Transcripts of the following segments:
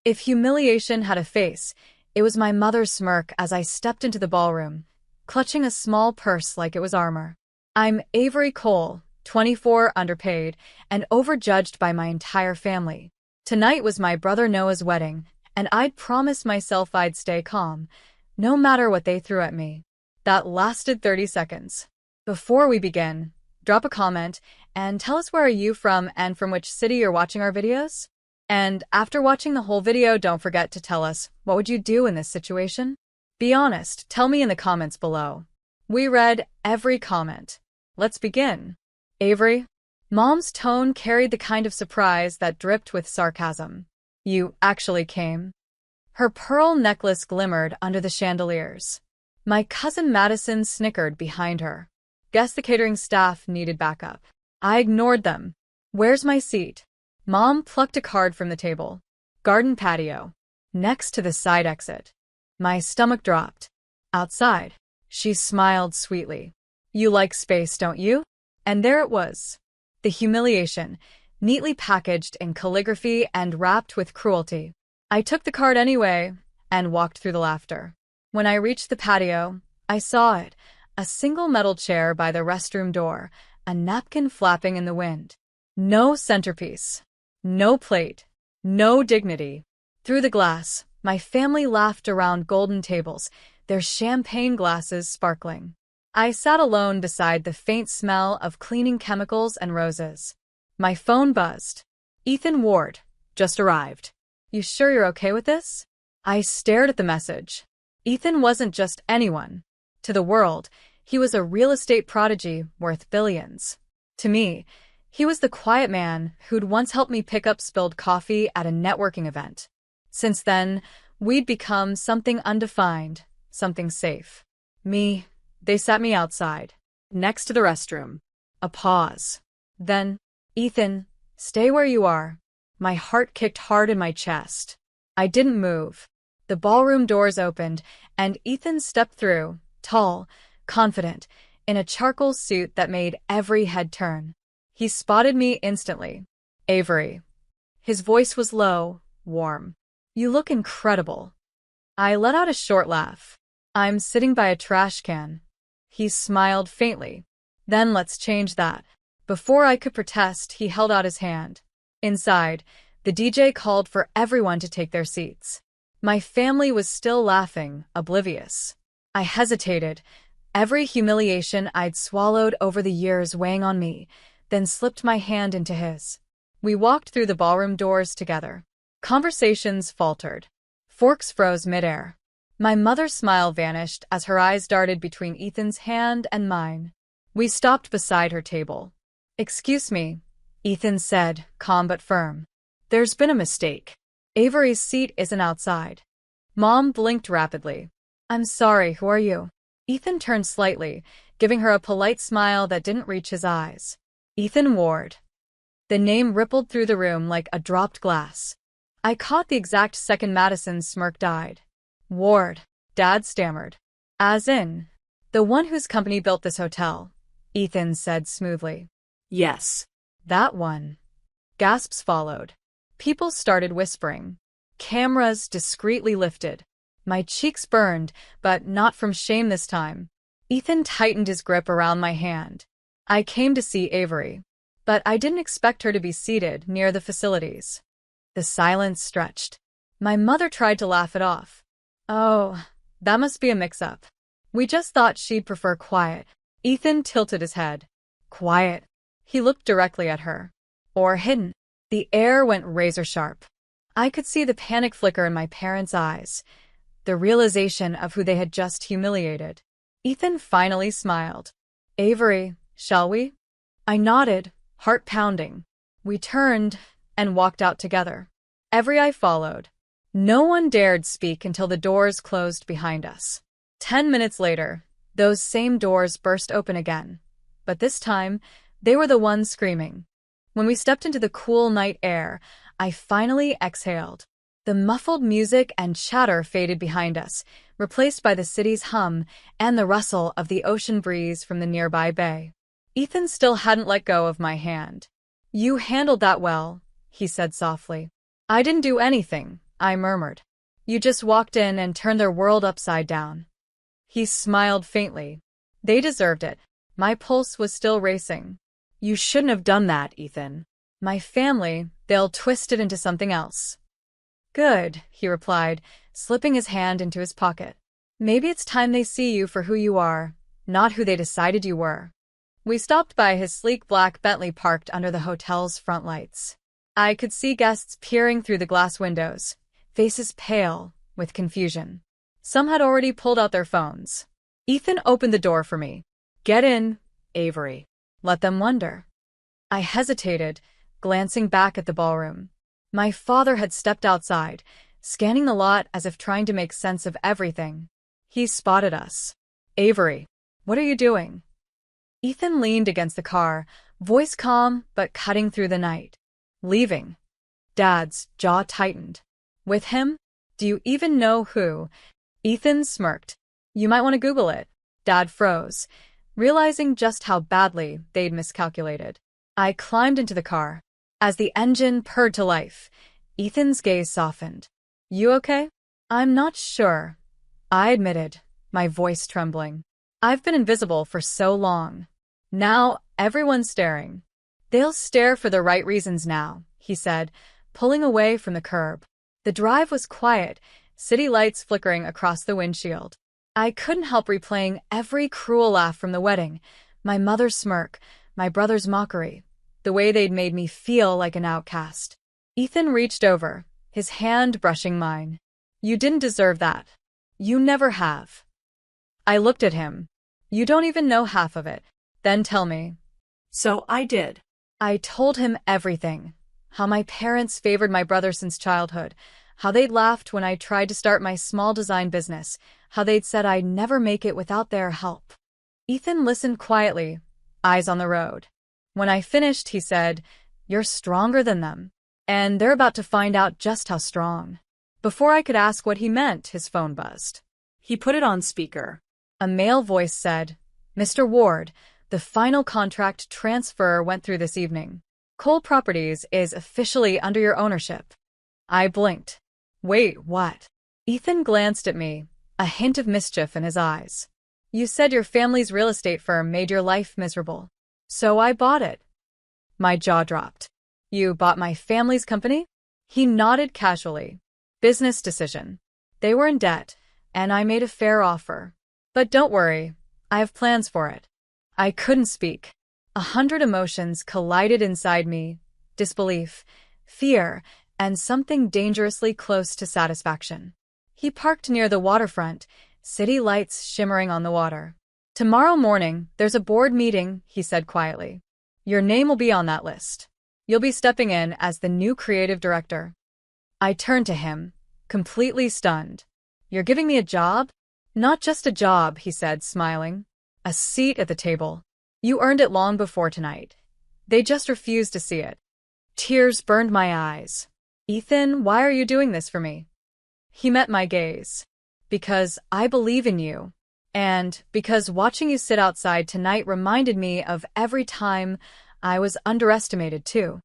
If humiliation had a face, it was my mother's smirk as I stepped into the ballroom, clutching a small purse like it was armor. I'm Avery Cole, 24, underpaid, and overjudged by my entire family. Tonight was my brother Noah's wedding, and I'd promised myself I'd stay calm, no matter what they threw at me. That lasted 30 seconds. Before we begin, drop a comment and tell us where are you from and from which city you're watching our videos? And after watching the whole video, don't forget to tell us, what would you do in this situation? Be honest, tell me in the comments below. We read every comment. Let's begin. Avery. Mom's tone carried the kind of surprise that dripped with sarcasm. You actually came? Her pearl necklace glimmered under the chandeliers. My cousin Madison snickered behind her. Guess the catering staff needed backup. I ignored them. Where's my seat? Mom plucked a card from the table. Garden patio. Next to the side exit. My stomach dropped. Outside. She smiled sweetly. You like space, don't you? And there it was. The humiliation, neatly packaged in calligraphy and wrapped with cruelty. I took the card anyway and walked through the laughter. When I reached the patio, I saw it. A single metal chair by the restroom door, a napkin flapping in the wind. No centerpiece. No plate. No dignity. Through the glass, my family laughed around golden tables, their champagne glasses sparkling. I sat alone beside the faint smell of cleaning chemicals and roses. My phone buzzed. Ethan Ward, just arrived. You sure you're okay with this? I stared at the message. Ethan wasn't just anyone. To the world, he was a real estate prodigy worth billions. To me, he was the quiet man who'd once helped me pick up spilled coffee at a networking event. Since then, we'd become something undefined, something safe. They sat me outside, next to the restroom. A pause. Then, Ethan, stay where you are. My heart kicked hard in my chest. I didn't move. The ballroom doors opened, and Ethan stepped through, tall, confident, in a charcoal suit that made every head turn. He spotted me instantly. Avery. His voice was low, warm. You look incredible. I let out a short laugh. I'm sitting by a trash can. He smiled faintly. Then let's change that. Before I could protest, he held out his hand. Inside, the DJ called for everyone to take their seats. My family was still laughing, oblivious. I hesitated, every humiliation I'd swallowed over the years weighing on me, then slipped my hand into his. We walked through the ballroom doors together. Conversations faltered. Forks froze midair. My mother's smile vanished as her eyes darted between Ethan's hand and mine. We stopped beside her table. Excuse me, Ethan said, calm but firm. There's been a mistake. Avery's seat isn't outside. Mom blinked rapidly. I'm sorry, who are you? Ethan turned slightly, giving her a polite smile that didn't reach his eyes. Ethan Ward. The name rippled through the room like a dropped glass. I caught the exact second Madison's smirk died. Ward, Dad stammered. As in, the one whose company built this hotel, Ethan said smoothly. Yes, that one. Gasps followed. People started whispering. Cameras discreetly lifted. My cheeks burned, but not from shame this time. Ethan tightened his grip around my hand. I came to see Avery, but I didn't expect her to be seated near the facilities. The silence stretched. My mother tried to laugh it off. Oh, that must be a mix-up. We just thought she'd prefer quiet. Ethan tilted his head. Quiet. He looked directly at her. Or hidden. The air went razor-sharp. I could see the panic flicker in my parents' eyes, the realization of who they had just humiliated. Ethan finally smiled. Avery, shall we? I nodded, heart pounding. We turned and walked out together. Every eye followed. No one dared speak until the doors closed behind us. 10 minutes later, those same doors burst open again. But this time, they were the ones screaming. When we stepped into the cool night air, I finally exhaled. The muffled music and chatter faded behind us, replaced by the city's hum and the rustle of the ocean breeze from the nearby bay. Ethan still hadn't let go of my hand. You handled that well, he said softly. I didn't do anything, I murmured. You just walked in and turned their world upside down. He smiled faintly. They deserved it. My pulse was still racing. You shouldn't have done that, Ethan. My family, they'll twist it into something else. Good, he replied, slipping his hand into his pocket. Maybe it's time they see you for who you are, not who they decided you were. We stopped by his sleek black Bentley parked under the hotel's front lights. I could see guests peering through the glass windows, faces pale with confusion. Some had already pulled out their phones. Ethan opened the door for me. Get in, Avery. Let them wonder. I hesitated, glancing back at the ballroom. My father had stepped outside, scanning the lot as if trying to make sense of everything. He spotted us. Avery, what are you doing? Ethan leaned against the car, voice calm but cutting through the night. Leaving. Dad's jaw tightened. With him? Do you even know who? Ethan smirked. You might want to Google it. Dad froze, realizing just how badly they'd miscalculated. I climbed into the car. As the engine purred to life, Ethan's gaze softened. You okay? I'm not sure, I admitted, my voice trembling. I've been invisible for so long. Now, everyone's staring. They'll stare for the right reasons now, he said, pulling away from the curb. The drive was quiet, city lights flickering across the windshield. I couldn't help replaying every cruel laugh from the wedding, my mother's smirk, my brother's mockery, the way they'd made me feel like an outcast. Ethan reached over, his hand brushing mine. You didn't deserve that. You never have. I looked at him. You don't even know half of it. Then tell me. So I did. I told him everything. How my parents favored my brother since childhood. How they'd laughed when I tried to start my small design business. How they'd said I'd never make it without their help. Ethan listened quietly, eyes on the road. When I finished, he said, You're stronger than them. And they're about to find out just how strong. Before I could ask what he meant, his phone buzzed. He put it on speaker. A male voice said, Mr. Ward, the final contract transfer went through this evening. Cole Properties is officially under your ownership. I blinked. Wait, what? Ethan glanced at me, a hint of mischief in his eyes. You said your family's real estate firm made your life miserable. So I bought it. My jaw dropped. You bought my family's company? He nodded casually. Business decision. They were in debt, and I made a fair offer. But don't worry, I have plans for it. I couldn't speak. 100 emotions collided inside me, disbelief, fear, and something dangerously close to satisfaction. He parked near the waterfront, city lights shimmering on the water. Tomorrow morning, there's a board meeting, he said quietly. Your name will be on that list. You'll be stepping in as the new creative director. I turned to him, completely stunned. You're giving me a job? Not just a job, he said, smiling. A seat at the table. You earned it long before tonight. They just refused to see it. Tears burned my eyes. Ethan, why are you doing this for me? He met my gaze. Because I believe in you. And because watching you sit outside tonight reminded me of every time I was underestimated too.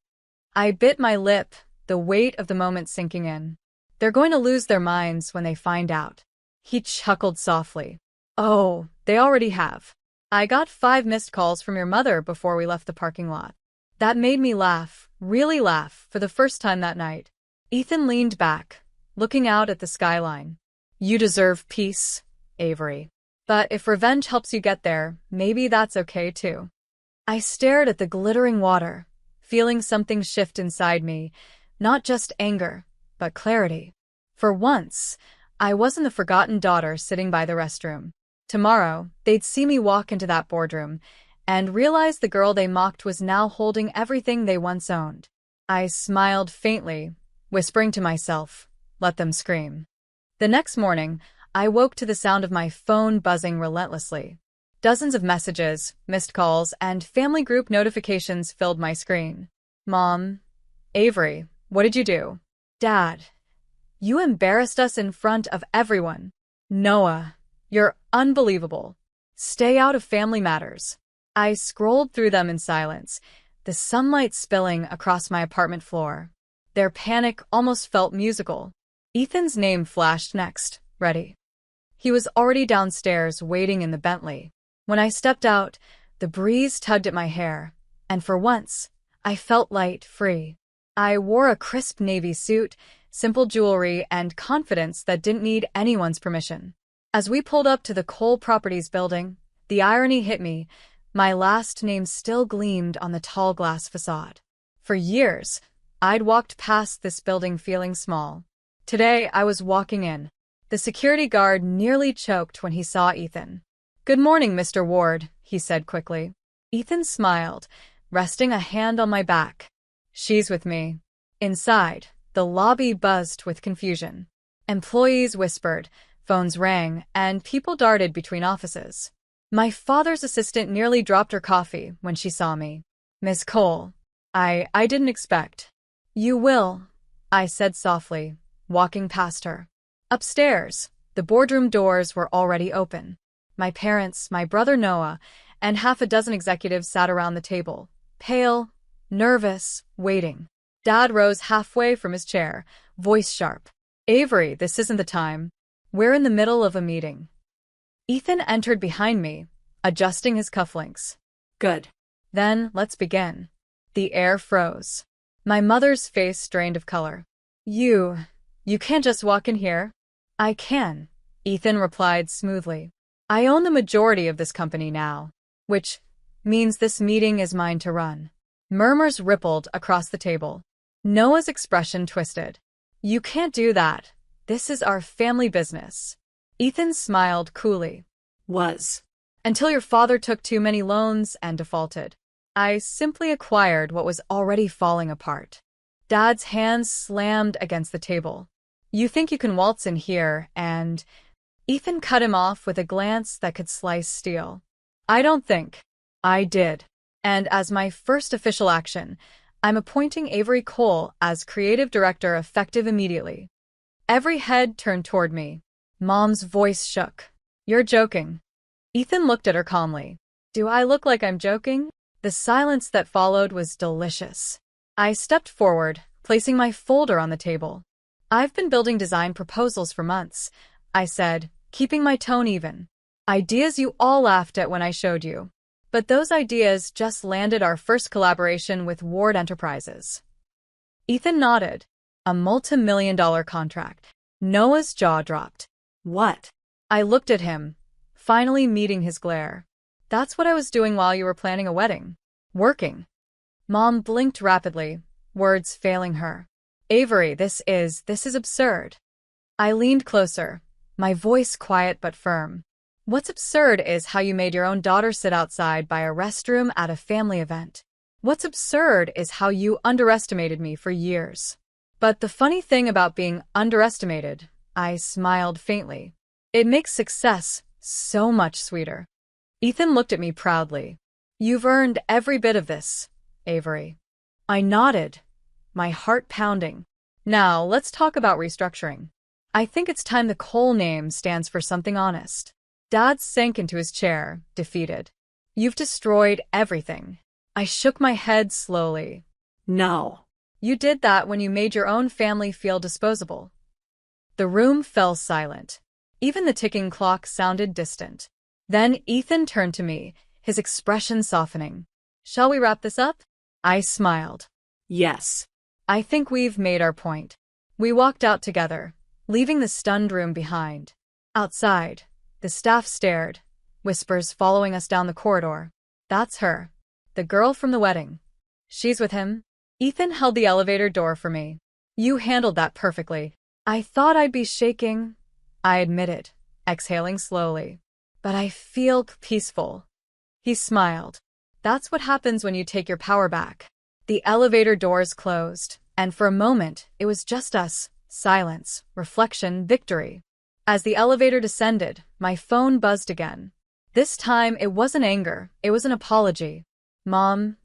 I bit my lip, the weight of the moment sinking in. They're going to lose their minds when they find out. He chuckled softly. Oh, they already have. I got 5 missed calls from your mother before we left the parking lot. That made me laugh, really laugh, for the first time that night. Ethan leaned back, looking out at the skyline. You deserve peace, Avery. But if revenge helps you get there, maybe that's okay too. I stared at the glittering water, feeling something shift inside me, not just anger, but clarity. For once, I wasn't the forgotten daughter sitting by the restroom. Tomorrow, they'd see me walk into that boardroom and realize the girl they mocked was now holding everything they once owned. I smiled faintly, whispering to myself, let them scream. The next morning, I woke to the sound of my phone buzzing relentlessly. Dozens of messages, missed calls, and family group notifications filled my screen. Mom, Avery, what did you do? Dad, you embarrassed us in front of everyone. Noah, you're unbelievable. Stay out of family matters. I scrolled through them in silence, the sunlight spilling across my apartment floor. Their panic almost felt musical. Ethan's name flashed next. Ready. He was already downstairs waiting in the Bentley. When I stepped out, the breeze tugged at my hair, and for once, I felt light, free. I wore a crisp navy suit, simple jewelry, and confidence that didn't need anyone's permission. As we pulled up to the Cole Properties building, the irony hit me. My last name still gleamed on the tall glass facade. For years, I'd walked past this building feeling small. Today, I was walking in. The security guard nearly choked when he saw Ethan. "Good morning, Mr. Ward," he said quickly. Ethan smiled, resting a hand on my back. "She's with me." Inside, the lobby buzzed with confusion. Employees whispered, phones rang, and people darted between offices. My father's assistant nearly dropped her coffee when she saw me. "Miss Cole, I didn't expect." "You will," I said softly, walking past her. Upstairs, the boardroom doors were already open. My parents, my brother Noah, and half a dozen executives sat around the table, pale, nervous, waiting. Dad rose halfway from his chair, voice sharp. "Avery, this isn't the time. We're in the middle of a meeting." Ethan entered behind me, adjusting his cufflinks. "Good. Then let's begin." The air froze. My mother's face drained of color. You can't just walk in here." "I can," Ethan replied smoothly. "I own the majority of this company now, which means this meeting is mine to run." Murmurs rippled across the table. Noah's expression twisted. "You can't do that. This is our family business." Ethan smiled coolly. "Was. Until your father took too many loans and defaulted. I simply acquired what was already falling apart." Dad's hands slammed against the table. "You think you can waltz in here and—" Ethan cut him off with a glance that could slice steel. "I don't think." "I did. And as my first official action, I'm appointing Avery Cole as creative director effective immediately." Every head turned toward me. Mom's voice shook. "You're joking." Ethan looked at her calmly. "Do I look like I'm joking?" The silence that followed was delicious. I stepped forward, placing my folder on the table. "I've been building design proposals for months," I said, keeping my tone even. "Ideas you all laughed at when I showed you. But those ideas just landed our first collaboration with Ward Enterprises." Ethan nodded. "A multi-million-dollar contract." Noah's jaw dropped. "What?" I looked at him, finally meeting his glare. "That's what I was doing while you were planning a wedding. Working." Mom blinked rapidly, words failing her. "Avery, this is absurd." I leaned closer, my voice quiet but firm. "What's absurd is how you made your own daughter sit outside by a restroom at a family event. What's absurd is how you underestimated me for years." But the funny thing about being underestimated, I smiled faintly, it makes success so much sweeter. Ethan looked at me proudly. "You've earned every bit of this, Avery." I nodded, my heart pounding. "Now, let's talk about restructuring. I think it's time the Cole name stands for something honest." Dad sank into his chair, defeated. "You've destroyed everything." I shook my head slowly. "No. You did that when you made your own family feel disposable." The room fell silent. Even the ticking clock sounded distant. Then Ethan turned to me, his expression softening. "Shall we wrap this up?" I smiled. "Yes. I think we've made our point." We walked out together, leaving the stunned room behind. Outside, the staff stared, whispers following us down the corridor. "That's her. The girl from the wedding. She's with him." Ethan held the elevator door for me. "You handled that perfectly." "I thought I'd be shaking," I admitted, exhaling slowly. "But I feel peaceful." He smiled. "That's what happens when you take your power back." The elevator doors closed, and for a moment, it was just us. Silence, reflection, victory. As the elevator descended, my phone buzzed again. This time, it wasn't anger, it was an apology. "Mom,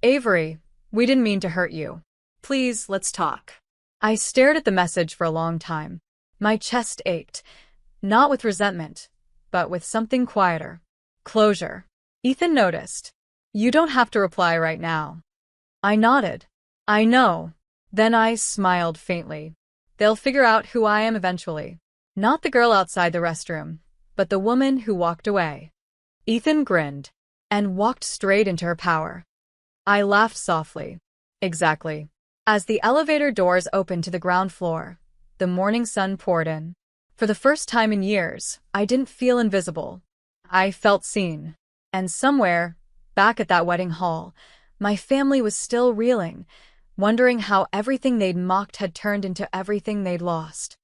Avery, we didn't mean to hurt you. Please, let's talk." I stared at the message for a long time. My chest ached, not with resentment, but with something quieter. Closure. Ethan noticed. "You don't have to reply right now." I nodded. "I know." Then I smiled faintly. They'll figure out who I am eventually. Not the girl outside the restroom, but the woman who walked away. Ethan grinned and walked straight into her power. I laughed softly. Exactly. As the elevator doors opened to the ground floor, the morning sun poured in. For the first time in years, I didn't feel invisible. I felt seen. And somewhere, back at that wedding hall, my family was still reeling, wondering how everything they'd mocked had turned into everything they'd lost.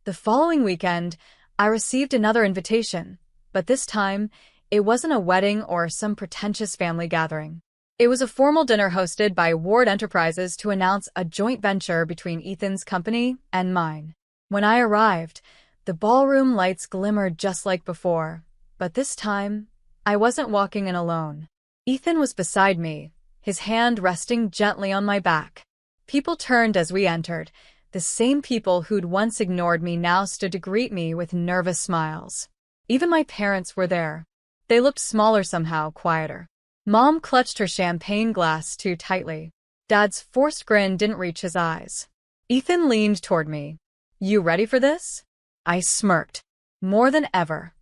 The following weekend, I received another invitation, but this time, it wasn't a wedding or some pretentious family gathering. It was a formal dinner hosted by Ward Enterprises to announce a joint venture between Ethan's company and mine. When I arrived, the ballroom lights glimmered just like before, but this time, I wasn't walking in alone. Ethan was beside me, his hand resting gently on my back. People turned as we entered. The same people who'd once ignored me now stood to greet me with nervous smiles. Even my parents were there. They looked smaller somehow, quieter. Mom clutched her champagne glass too tightly. Dad's forced grin didn't reach his eyes. Ethan leaned toward me. You ready for this? I smirked. More than ever.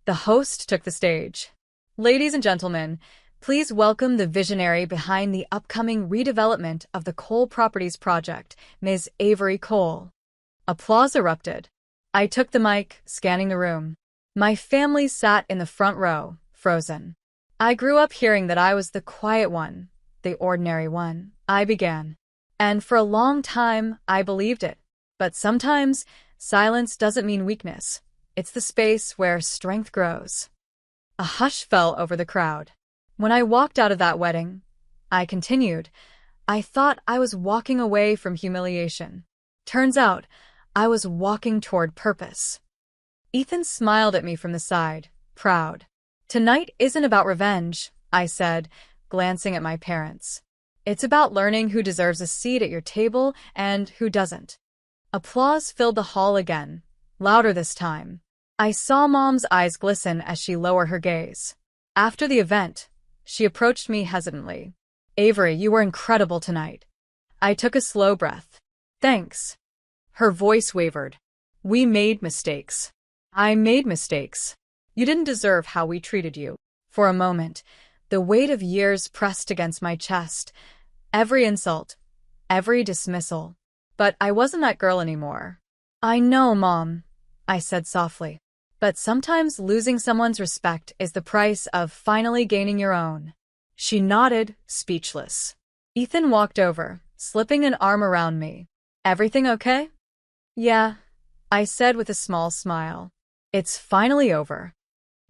The host took the stage. Ladies and gentlemen, please welcome the visionary behind the upcoming redevelopment of the Cole Properties project, Ms. Avery Cole. Applause erupted. I took the mic, scanning the room. My family sat in the front row, frozen. I grew up hearing that I was the quiet one, the ordinary one. I began. And for a long time, I believed it. But sometimes, silence doesn't mean weakness. It's the space where strength grows. A hush fell over the crowd. When I walked out of that wedding, I continued, I thought I was walking away from humiliation. Turns out, I was walking toward purpose. Ethan smiled at me from the side, proud. Tonight isn't about revenge, I said, glancing at my parents. It's about learning who deserves a seat at your table and who doesn't. Applause filled the hall again, louder this time. I saw Mom's eyes glisten as she lowered her gaze. After the event, she approached me hesitantly. Avery, you were incredible tonight. I took a slow breath. Thanks. Her voice wavered. We made mistakes. I made mistakes. You didn't deserve how we treated you. For a moment, the weight of years pressed against my chest. Every insult, every dismissal. But I wasn't that girl anymore. I know, Mom, I said softly. But sometimes losing someone's respect is the price of finally gaining your own. She nodded, speechless. Ethan walked over, slipping an arm around me. Everything okay? Yeah, I said with a small smile. It's finally over.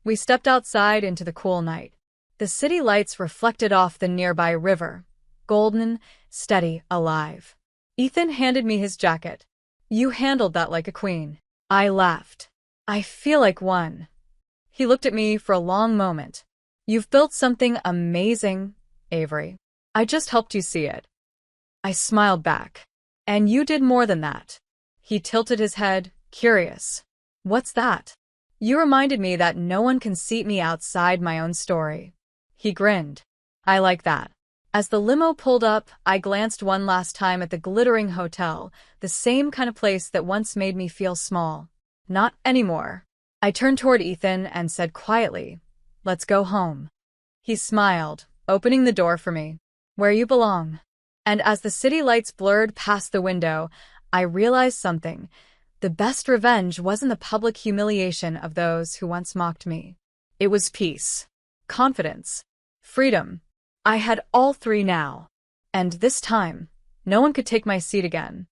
We stepped outside into the cool night. The city lights reflected off the nearby river, golden, steady, alive. Ethan handed me his jacket. You handled that like a queen. I laughed. I feel like one. He looked at me for a long moment. You've built something amazing, Avery. I just helped you see it. I smiled back. And you did more than that. He tilted his head, curious. What's that? You reminded me that no one can seat me outside my own story. He grinned. I like that. As the limo pulled up, I glanced one last time at the glittering hotel, the same kind of place that once made me feel small. Not anymore. I turned toward Ethan and said quietly, let's go home. He smiled, opening the door for me. Where you belong. And as the city lights blurred past the window, I realized something. The best revenge wasn't the public humiliation of those who once mocked me. It was peace, confidence, freedom. I had all three now. And this time, no one could take my seat again.